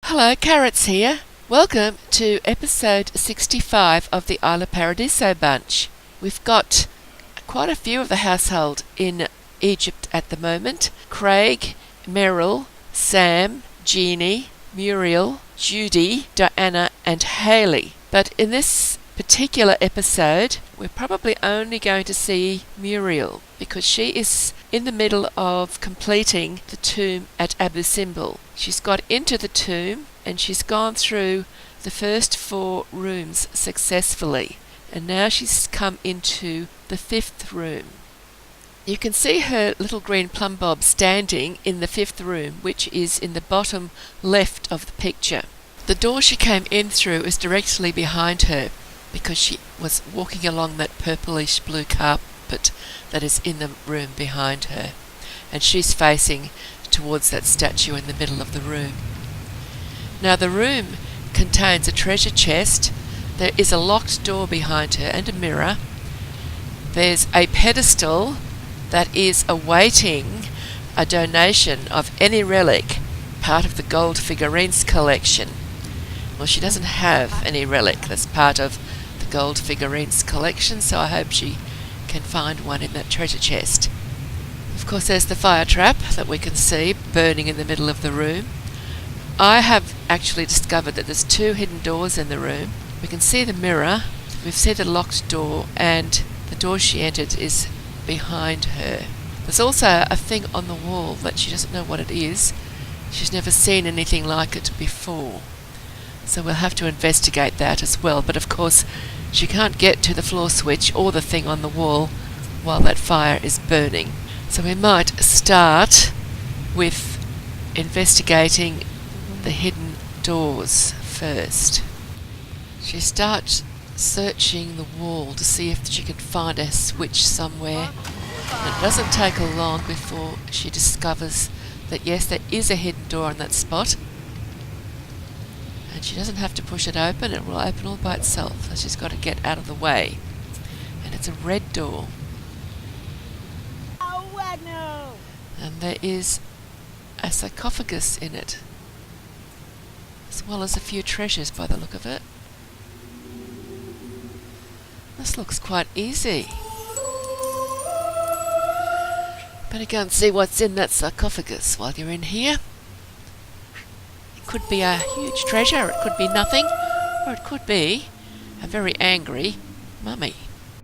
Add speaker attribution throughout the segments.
Speaker 1: Hello, Carrots here. Welcome to episode 65 of the Isla Paradiso bunch. We've got quite a few of the household in Egypt at the moment. Craig, Meryl, Sam, Jeannie, Muriel, Judy, Diana and Hayley. But in this particular episode, we're probably only going to see Muriel because she is in the middle of completing the tomb at Abu Simbel. She's got into the tomb and she's gone through the first 4 rooms successfully, and now she's come into the 5th room. You can see her little green plum bob standing in the 5th room, which is in the bottom left of the picture. The door she came in through is directly behind her because she was walking along that purplish blue carpet that is in the room behind her, and she's facing towards that statue in the middle of the room. Now the room contains a treasure chest. There is a locked door behind her and a mirror. There's a pedestal that is awaiting a donation of any relic, part of the gold figurines collection. Well, she doesn't have any relic that's part of the gold figurines collection, so I hope she can find one in that treasure chest. Of course, there's the fire trap that we can see burning in the middle of the room. I have actually discovered that there's 2 hidden doors in the room. We can see the mirror, we've seen the locked door, and the door she entered is behind her. There's also a thing on the wall that she doesn't know what it is. She's never seen anything like it before. So we'll have to investigate that as well. But of course, she can't get to the floor switch or the thing on the wall while that fire is burning. So we might start with investigating the hidden doors first. She starts searching the wall to see if she can find a switch somewhere. And it doesn't take her long before she discovers that yes, there is a hidden door on that spot. And she doesn't have to push it open, it will open all by itself. So she's got to get out of the way. And it's a red door.
Speaker 2: Oh, no.
Speaker 1: And there is a sarcophagus in it, as well as a few treasures by the look of it. This looks quite easy. Better go and see what's in that sarcophagus while you're in here. It could be a huge treasure, it could be nothing, or it could be a very angry mummy.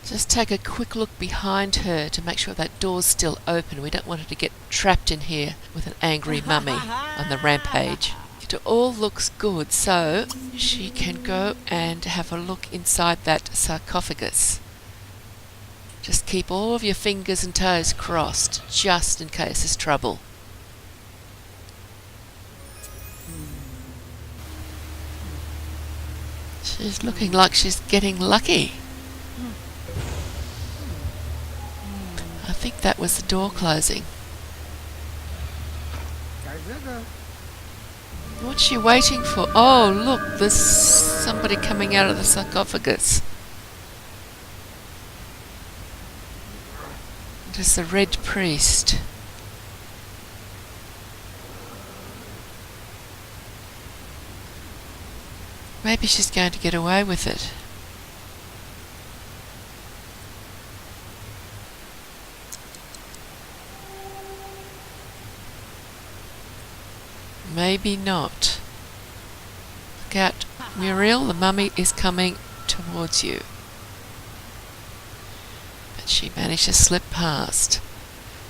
Speaker 1: Just take a quick look behind her to make sure that door's still open. We don't want her to get trapped in here with an angry mummy on the rampage. It all looks good, so she can go and have a look inside that sarcophagus. Just keep all of your fingers and toes crossed, just in case there's trouble. She's looking like she's getting lucky. I think that was the door closing. What's she waiting for? Oh, look, there's somebody coming out of the sarcophagus. It is the Red Priest. Maybe she's going to get away with it. Maybe not. Look out, Muriel, the mummy is coming towards you. But she managed to slip past.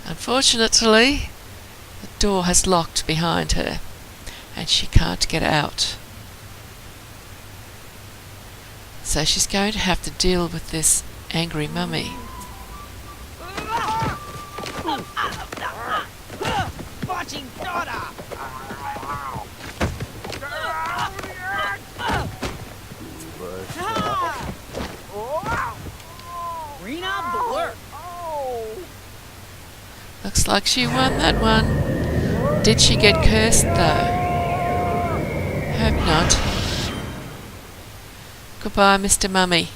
Speaker 1: Unfortunately, the door has locked behind her and she can't get out. So she's going to have to deal with this angry mummy.
Speaker 2: Watching daughter.
Speaker 1: Looks like she won that one. Did she get cursed though? Hope not. Goodbye, Mr. Mummy.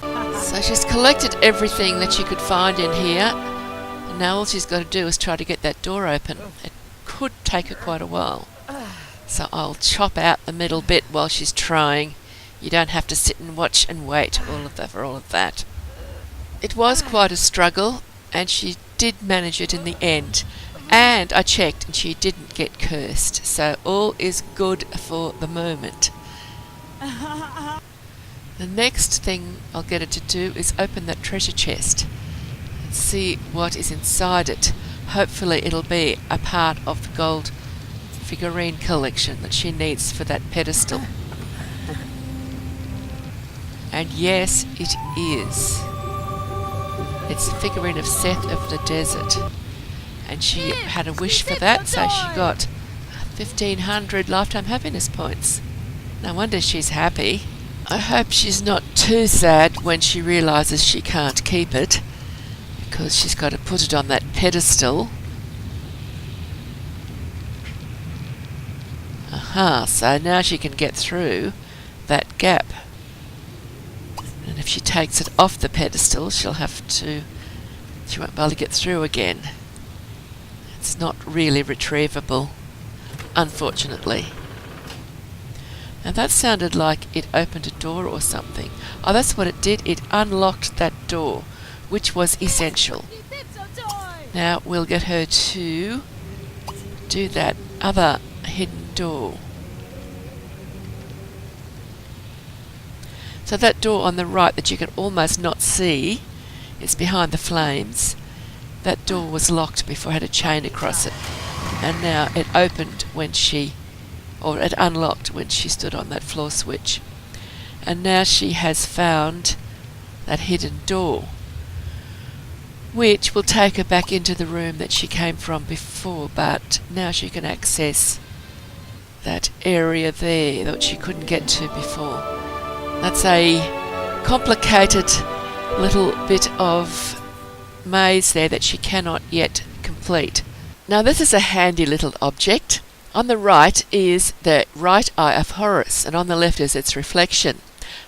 Speaker 1: So she's collected everything that she could find in here, and now all she's got to do is try to get that door open. It could take her quite a while. So I'll chop out the middle bit while she's trying. You don't have to sit and watch and wait for all of that. It was quite a struggle, and she did manage it in the end. And I checked, and she didn't get cursed. So all is good for the moment. The next thing I'll get her to do is open that treasure chest and see what is inside it. Hopefully it'll be a part of the gold figurine collection that she needs for that pedestal. And yes, it is. It's a figurine of Seth of the Desert. And she had a wish for that, so she got 1,500 lifetime happiness points. No wonder she's happy. I hope she's not too sad when she realises she can't keep it, because she's got to put it on that pedestal. Aha, so now she can get through that gap. And if she takes it off the pedestal, she won't be able to get through again. It's not really retrievable, unfortunately. And that sounded like it opened a door or something. Oh, that's what it did. It unlocked that door, which was essential. Now we'll get her to do that other hidden door. So that door on the right that you can almost not see, it's behind the flames. That door was locked before I had a chain across it. And now it opened it unlocked when she stood on that floor switch. And now she has found that hidden door, which will take her back into the room that she came from before, but now she can access that area there that she couldn't get to before. That's a complicated little bit of maze there that she cannot yet complete. Now this is a handy little object. On the right is the right eye of Horus, and on the left is its reflection.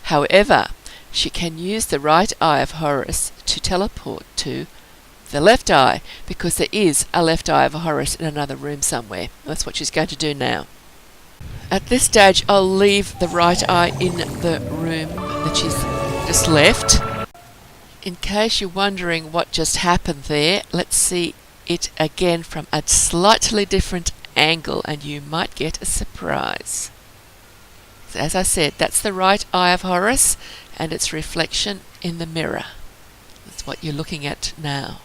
Speaker 1: However, she can use the right eye of Horus to teleport to the left eye, because there is a left eye of Horus in another room somewhere. That's what she's going to do now. At this stage, I'll leave the right eye in the room that she's just left. In case you're wondering what just happened there, let's see it again from a slightly different angle, and you might get a surprise. So as I said, that's the right eye of Horus and its reflection in the mirror. That's what you're looking at now.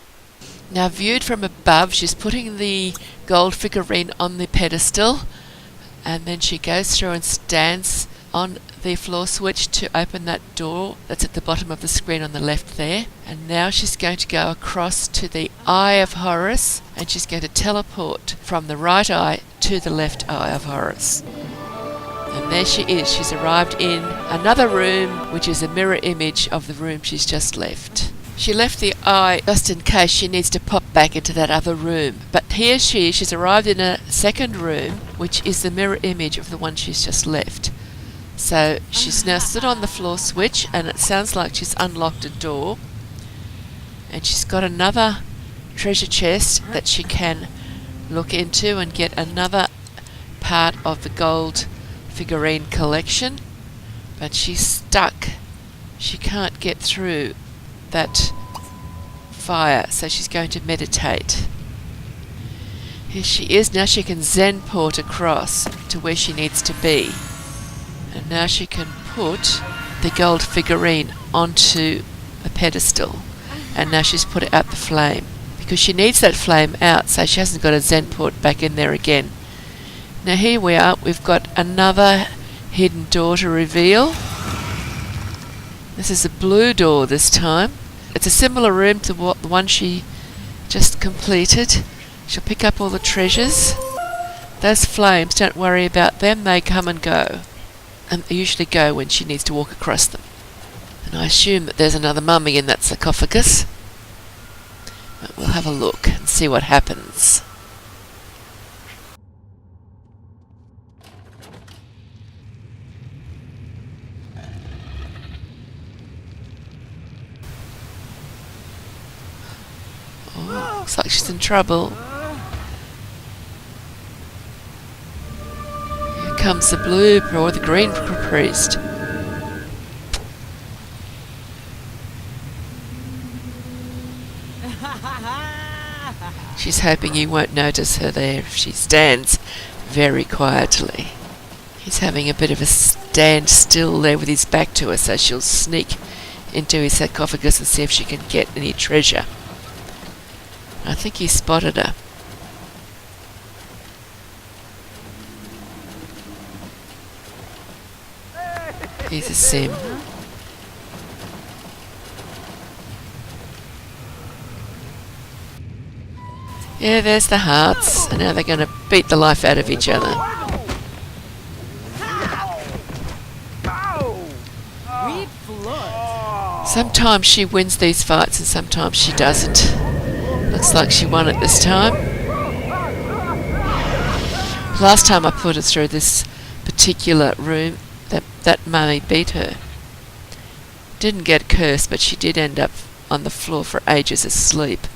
Speaker 1: Now viewed from above, she's putting the gold figurine on the pedestal, and then she goes through and stands on the floor switch to open that door that's at the bottom of the screen on the left there. And now she's going to go across to the eye of Horus, and she's going to teleport from the right eye to the left eye of Horus. And there she is. She's arrived in another room, which is a mirror image of the room she's just left. She left the eye just in case she needs to pop back into that other room. But here she's arrived in a second room, which is the mirror image of the one she's just left. So she's now stood on the floor switch, and it sounds like she's unlocked a door. And she's got another treasure chest that she can look into and get another part of the gold figurine collection. But she's stuck. She can't get through that fire, so she's going to meditate. Here she is. Now she can Zen port across to where she needs to be. And now she can put the gold figurine onto a pedestal. And now she's put it out the flame, because she needs that flame out so she hasn't got a Zen port back in there again. Now here we are. We've got another hidden door to reveal. This is a blue door this time. It's a similar room to the one she just completed. She'll pick up all the treasures. Those flames, don't worry about them. They come and go. And they usually go when she needs to walk across them. And I assume that there's another mummy in that sarcophagus. But we'll have a look and see what happens. Oh, looks like she's in trouble. comes the blue or the green priest. She's hoping he won't notice her there if she stands very quietly. He's having a bit of a stand still there with his back to her, so she'll sneak into his sarcophagus and see if she can get any treasure. I think he spotted her. Here's a sim. Yeah, there's the hearts, and now they're going to beat the life out of each other. Sometimes she wins these fights and sometimes she doesn't. Looks like she won it this time. Last time I put her through this particular room, that mummy beat her. Didn't get cursed, but she did end up on the floor for ages asleep.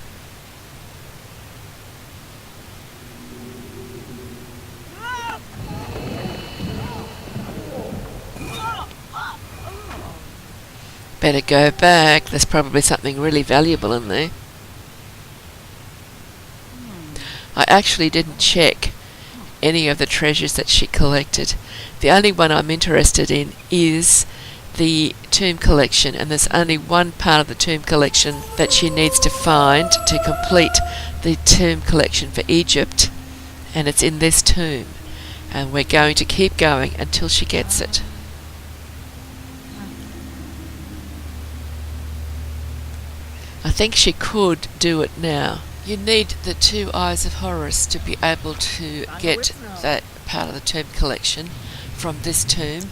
Speaker 1: Better go back. There's probably something really valuable in there. I actually didn't check any of the treasures that she collected. The only one I'm interested in is the tomb collection, and there's only one part of the tomb collection that she needs to find to complete the tomb collection for Egypt, and it's in this tomb, and we're going to keep going until she gets it. I think she could do it now. You need the 2 eyes of Horus to be able to get that part of the tomb collection from this tomb,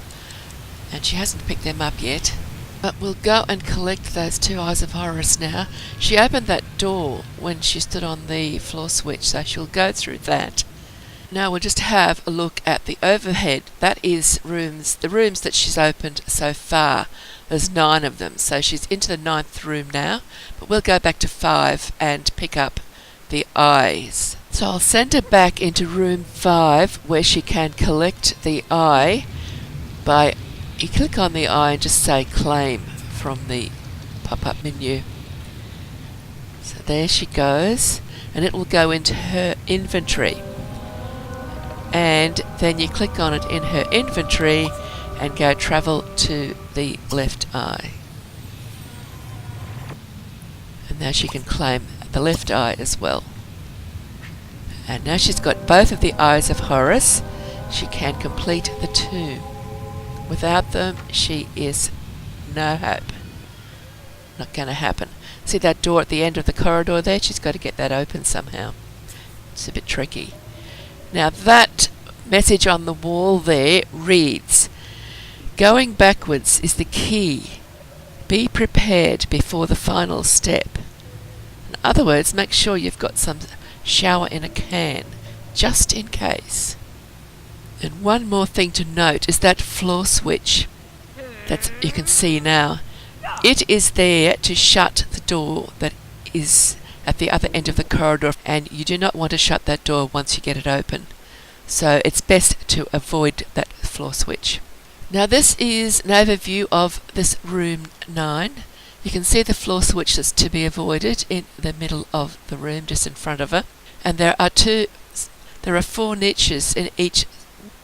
Speaker 1: and she hasn't picked them up yet. But we'll go and collect those 2 eyes of Horus now. She opened that door when she stood on the floor switch, so she'll go through that. Now we'll just have a look at the overhead. That is the rooms that she's opened so far. There's 9 of them, so she's into the 9th room now, but we'll go back to 5 and pick up the eyes. So I'll send her back into room 5 where she can collect the eye by, you click on the eye and just say claim from the pop-up menu. So there she goes, and it will go into her inventory. And then you click on it in her inventory and go travel to the left eye. And now she can claim the left eye as well. And now she's got both of the eyes of Horus, she can complete the tomb. Without them, she is no hope. Not going to happen. See that door at the end of the corridor there? She's got to get that open somehow. It's a bit tricky. Now that message on the wall there reads, "Going backwards is the key. Be prepared before the final step." In other words, make sure you've got some shower in a can, just in case. And one more thing to note is that floor switch that you can see now. It is there to shut the door that is at the other end of the corridor, and you do not want to shut that door once you get it open. So it's best to avoid that floor switch. Now this is an overview of this room 9. You can see the floor switch that's to be avoided in the middle of the room, just in front of her. And there are 4 niches in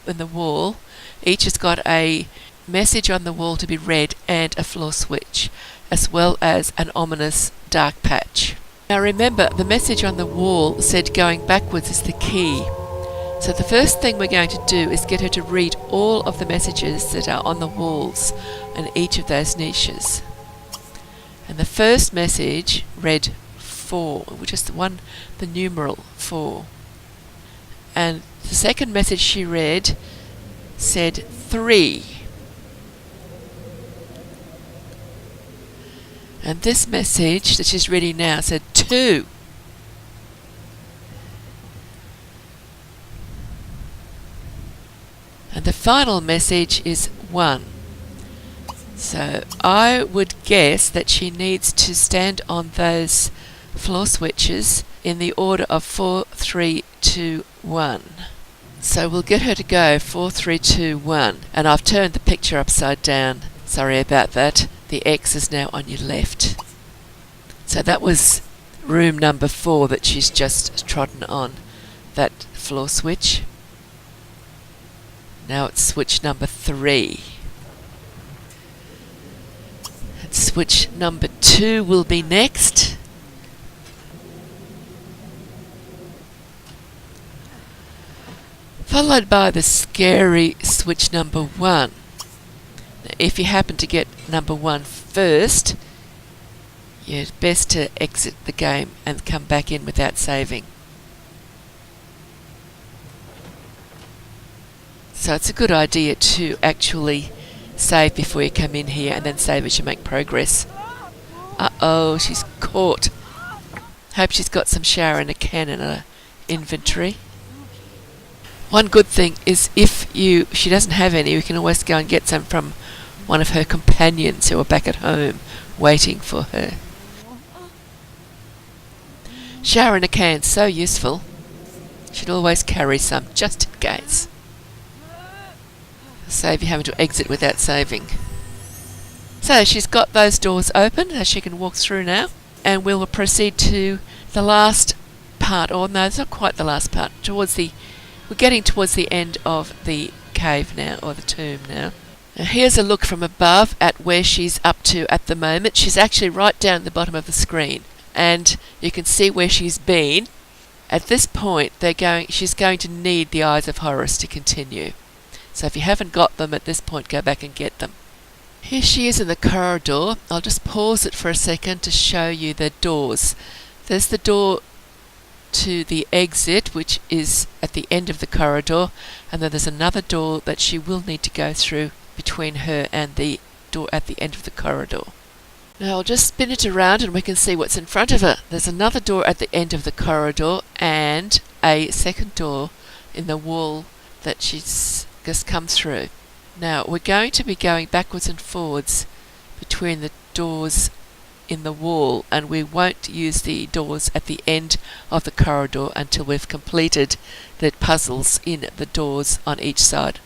Speaker 1: the wall. Each has got a message on the wall to be read and a floor switch, as well as an ominous dark patch. Now remember, the message on the wall said going backwards is the key. So the first thing we're going to do is get her to read all of the messages that are on the walls in each of those niches. And the first message read 4, which is the numeral 4. And the second message she read said 3. And this message that she's reading now said 2. And the final message is 1. So I would guess that she needs to stand on those floor switches in the order of 4, 3, 2, 1. So we'll get her to go 4, 3, 2, 1. And I've turned the picture upside down. Sorry about that. The X is now on your left. So that was room number 4 that she's just trodden on. That floor switch. Now it's switch number 3. And switch number 2 will be next. Followed by the scary switch number 1. Now, if you happen to get number 1 first, it's best to exit the game and come back in without saving. So it's a good idea to actually save before you come in here and then save as you make progress. Uh-oh, she's caught. Hope she's got some shower and a can in her inventory. One good thing is if she doesn't have any, you can always go and get some from one of her companions who are back at home waiting for her. Shower in a can, so useful. Should always carry some, just in case. Save you having to exit without saving. So she's got those doors open as she can walk through now. And we'll proceed to the last part, or no, it's not quite the last part. We're getting towards the end of the cave now, or the tomb now. Now here's a look from above at where she's up to at the moment. She's actually right down at the bottom of the screen. And you can see where she's been. At this point, she's going to need the Eyes of Horus to continue. So if you haven't got them at this point, go back and get them. Here she is in the corridor. I'll just pause it for a second to show you the doors. There's the door to the exit, which is at the end of the corridor, and then there's another door that she will need to go through between her and the door at the end of the corridor. Now I'll just spin it around and we can see what's in front of her. There's another door at the end of the corridor and a second door in the wall that she's just come through. Now we're going to be going backwards and forwards between the doors in the wall, and we won't use the doors at the end of the corridor until we've completed the puzzles in the doors on each side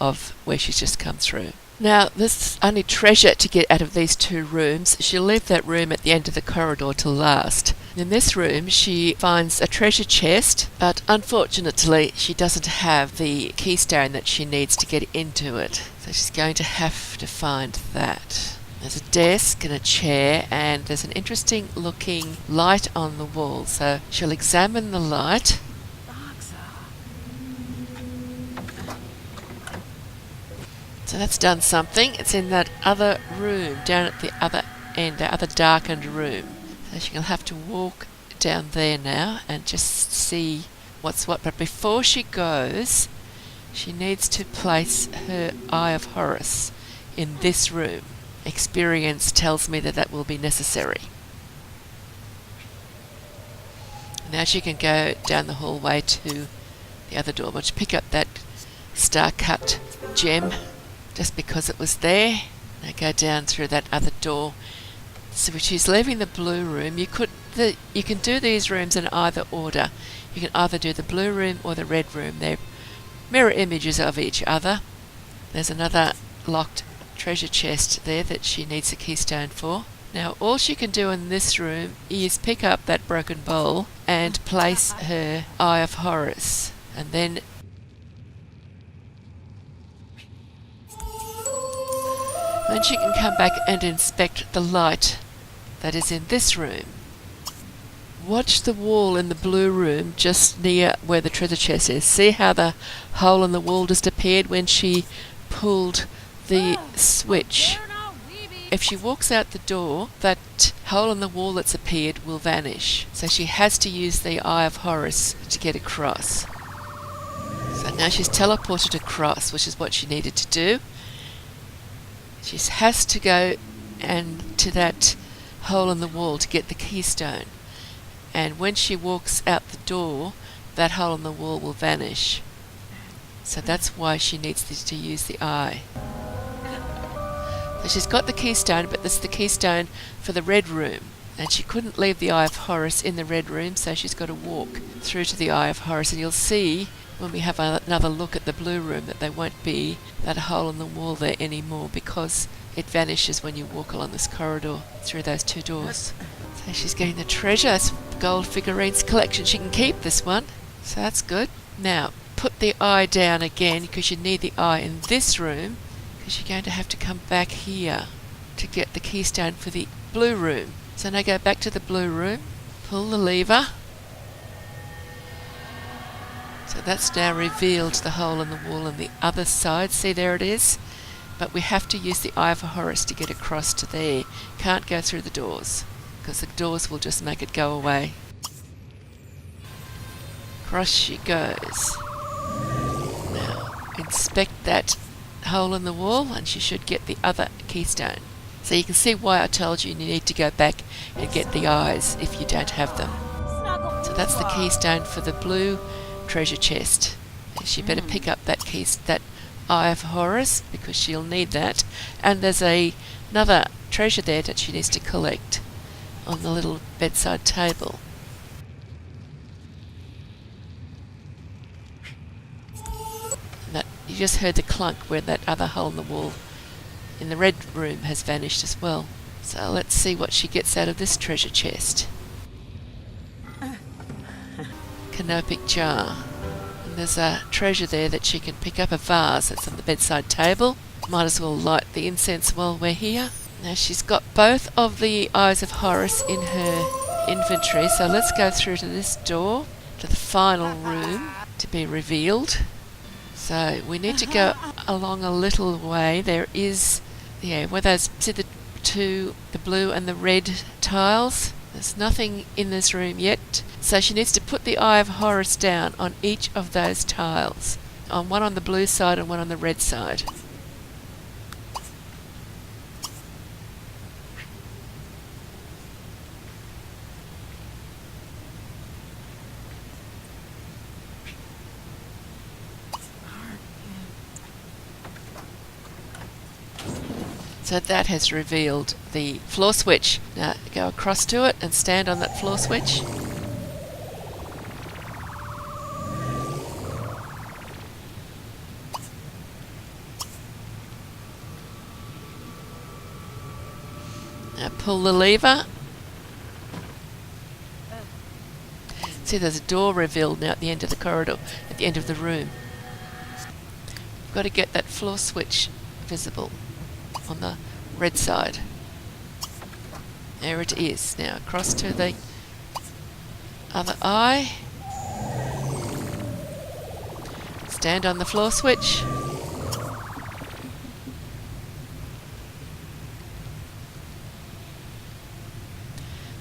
Speaker 1: of where she's just come through. Now, there's only treasure to get out of these 2 rooms. She'll leave that room at the end of the corridor till last. In this room, she finds a treasure chest, but unfortunately, she doesn't have the keystone that she needs to get into it. So she's going to have to find that. There's a desk and a chair, and there's an interesting looking light on the wall. So she'll examine the light. So that's done something. It's in that other room, down at the other end, the other darkened room. So she'll have to walk down there now and just see what's what. But before she goes, she needs to place her Eye of Horus in this room. Experience tells me that that will be necessary. Now she can go down the hallway to the other door. But pick up that star-cut gem just because it was there. Now go down through that other door. So she's leaving the blue room. You can do these rooms in either order. You can either do the blue room or the red room. They're mirror images of each other. There's another locked treasure chest there that she needs a keystone for. Now all she can do in this room is pick up that broken bowl and place her Eye of Horus, and then she can come back and inspect the light that is in this room. Watch the wall in the blue room just near where the treasure chest is. See how the hole in the wall just appeared when she pulled the switch. If she walks out the door, that hole in the wall that's appeared will vanish. So she has to use the Eye of Horus to get across. So now she's teleported across, which is what she needed to do. She has to go to that hole in the wall to get the keystone. And when she walks out the door, that hole in the wall will vanish. So that's why she needs to use the eye. So she's got the keystone, but this is the keystone for the red room. And she couldn't leave the Eye of Horus in the red room, so she's got to walk through to the Eye of Horus. And you'll see when we have another look at the blue room that there won't be that hole in the wall there anymore, because it vanishes when you walk along this corridor through those two doors. So she's getting the treasure. It's gold figurines collection. She can keep this one, so that's good. Now put the eye down again, because you need the eye in this room, because you're going to have to come back here to get the keystone for the blue room. So now go back to the blue room, pull the lever. So that's now revealed the hole in the wall on the other side. See, there it is. But we have to use the Eye of Horus to get across to there. Can't go through the doors, because the doors will just make it go away. Across she goes. Now inspect that hole in the wall, and she should get the other keystone. So you can see why I told you need to go back and get the eyes if you don't have them. So that's the keystone for the blue treasure chest. And she better pick up that that Eye of Horus, because she'll need that. And there's another treasure there that she needs to collect on the little bedside table. And that, you just heard the clunk where that other hole in the wall in the red room has vanished as well. So let's see what she gets out of this treasure chest. Canopic jar. And there's a treasure there that she can pick up, a vase that's on the bedside table. Might as well light the incense while we're here. Now she's got both of the Eyes of Horus in her inventory, so let's go through to this door, to the final room to be revealed. So we need to go along a little way. There is, where those, see the blue and the red tiles? There's nothing in this room yet. So she needs to put the Eye of Horus down on each of those tiles. One on the blue side and one on the red side. So that has revealed the floor switch. Now go across to it and stand on that floor switch. Now pull the lever. See, there's a door revealed now at the end of the corridor, at the end of the room. We've got to get that floor switch visible on the red side. There it is. Now across to the other eye. Stand on the floor switch.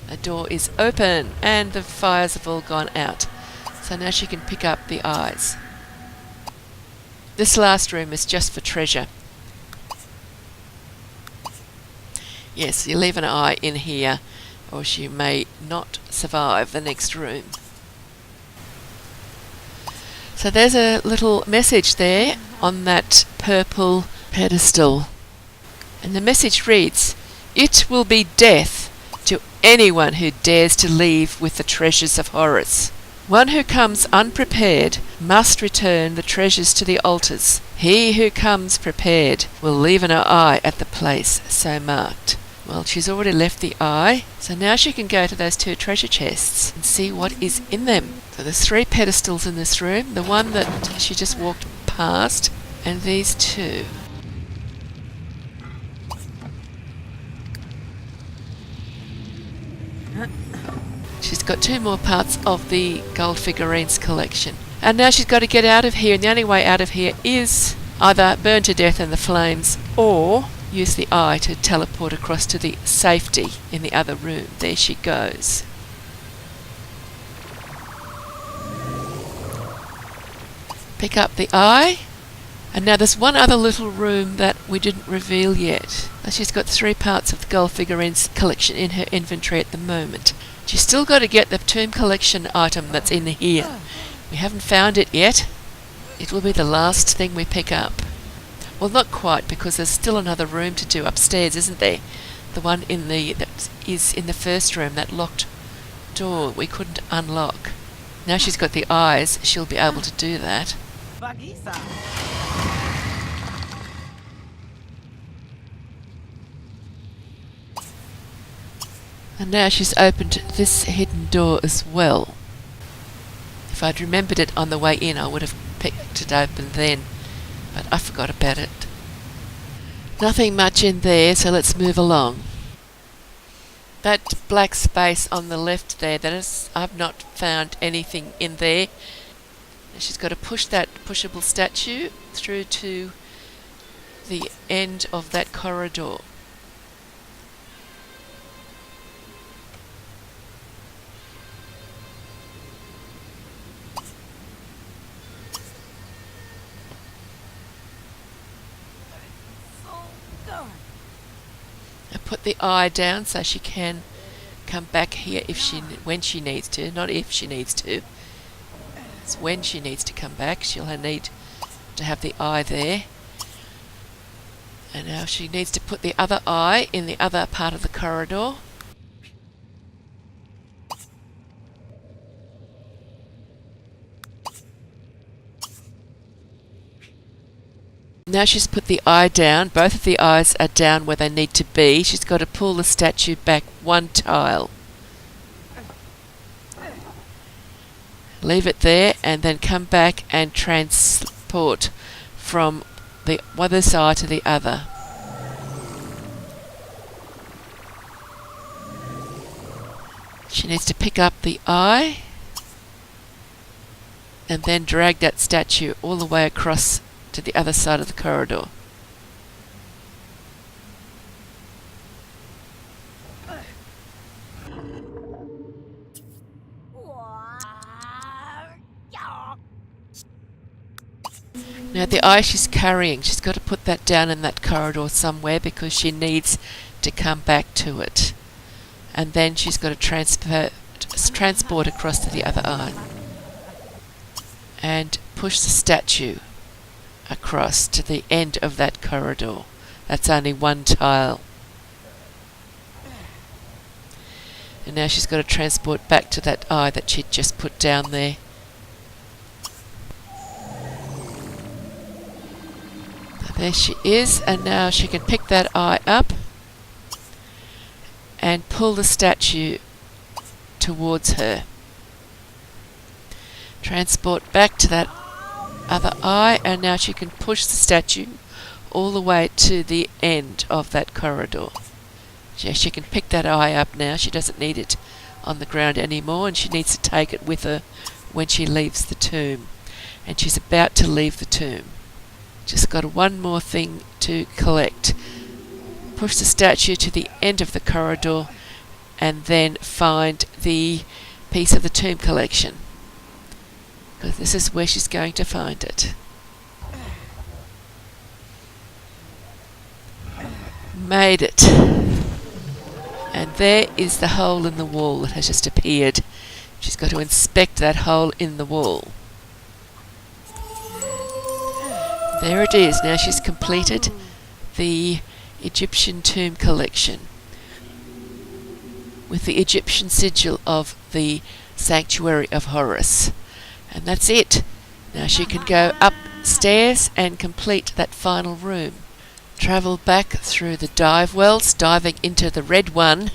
Speaker 1: The door is open and the fires have all gone out. So now she can pick up the eyes. This last room is just for treasure. Yes, you leave an eye in here, or she may not survive the next room. So there's a little message there on that purple pedestal. And the message reads, "It will be death to anyone who dares to leave with the treasures of Horus. One who comes unprepared must return the treasures to the altars. He who comes prepared will leave an eye at the place so marked." Well, she's already left the eye, so now she can go to those two treasure chests and see what is in them. So there's 3 pedestals in this room, the one that she just walked past, and these 2. She's got 2 more parts of the gold figurines collection. And now she's got to get out of here, and the only way out of here is either burn to death in the flames or use the eye to teleport across to the safety in the other room. There she goes. Pick up the eye. And now there's one other little room that we didn't reveal yet. She's got 3 parts of the gold figurines collection in her inventory at the moment. She's still got to get the tomb collection item that's in here. We haven't found it yet. It will be the last thing we pick up. Well, not quite, because there's still another room to do upstairs, isn't there? The one that is in the first room, that locked door we couldn't unlock. Now she's got the eyes, she'll be able to do that.
Speaker 2: Bagisa.
Speaker 1: And now she's opened this hidden door as well. If I'd remembered it on the way in, I would have picked it open then, but I forgot about it. Nothing much in there, so let's move along. That black space on the left there, I've not found anything in there. And she's got to push that pushable statue through to the end of that corridor. I put the eye down so she can come back here when she needs to, not if she needs to. It's when she needs to come back. She'll need to have the eye there. And now she needs to put the other eye in the other part of the corridor. Now she's put the eye down, both of the eyes are down where they need to be. She's got to pull the statue back one tile. Leave it there and then come back and transport from the other side to the other. She needs to pick up the eye and then drag that statue all the way across to the other side of the corridor. Now the eye she's carrying, she's got to put that down in that corridor somewhere because she needs to come back to it. And then she's got to transport across to the other eye. And push the statue across to the end of that corridor. That's only one tile. And now she's got to transport back to that eye that she'd just put down there. There she is, and now she can pick that eye up and pull the statue towards her. Transport back to that other eye, and now she can push the statue all the way to the end of that corridor. She can pick that eye up now. She doesn't need it on the ground anymore, and she needs to take it with her when she leaves the tomb. And she's about to leave the tomb. Just got one more thing to collect. Push the statue to the end of the corridor and then find the piece of the tomb collection, because this is where she's going to find it. Made it. And there is the hole in the wall that has just appeared. She's got to inspect that hole in the wall. There it is. Now she's completed the Egyptian tomb collection with the Egyptian sigil of the sanctuary of Horus. And that's it. Now she can go upstairs and complete that final room. Travel back through the dive wells, diving into the red one,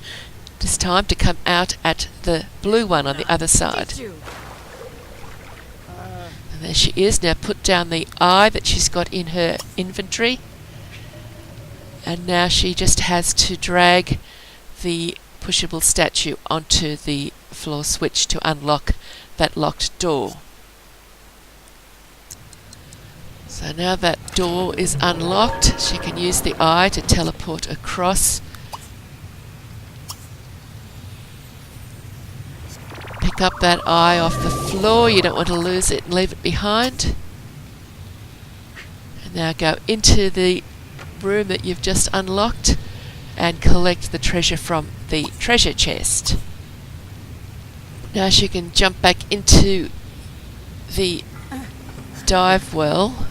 Speaker 1: this time to come out at the blue one on the other side. And there she is. Now put down the eye that she's got in her inventory. And now she just has to drag the pushable statue onto the floor switch to unlock that locked door. So now that door is unlocked, she can use the eye to teleport across. Pick up that eye off the floor. You don't want to lose it and leave it behind. And now go into the room that you've just unlocked and collect the treasure from the treasure chest. Now she can jump back into the dive well.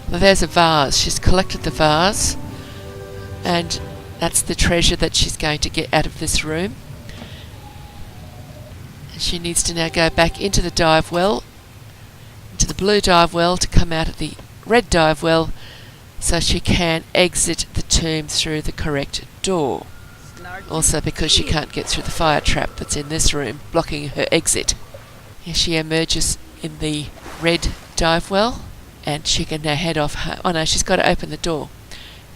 Speaker 1: Well, there's a vase. She's collected the vase, and that's the treasure that she's going to get out of this room. She needs to now go back into the dive well, into the blue dive well, to come out of the red dive well so she can exit the tomb through the correct door. Also because she can't get through the fire trap that's in this room, blocking her exit. Here she emerges in the red dive well, and she can now head off home. Oh no, she's got to open the door,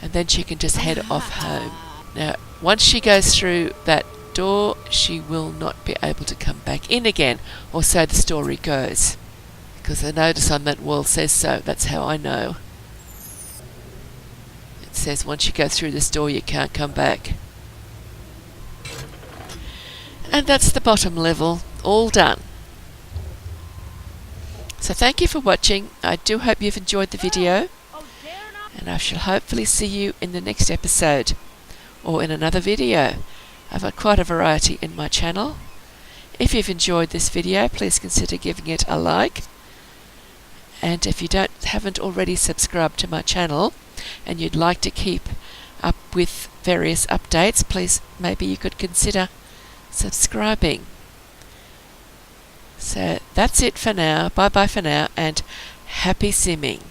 Speaker 1: and then she can just head off home. Now, once she goes through that door, she will not be able to come back in again, or so the story goes. Because the notice on that wall says so, that's how I know. It says once you go through this door, you can't come back. And that's the bottom level, all done. So thank you for watching. I do hope you've enjoyed the video, and I shall hopefully see you in the next episode, or in another video. I've got quite a variety in my channel. If you've enjoyed this video, please consider giving it a like. And if you haven't already subscribed to my channel, and you'd like to keep up with various updates, please maybe you could consider subscribing. So that's it for now. Bye bye for now, and happy simming.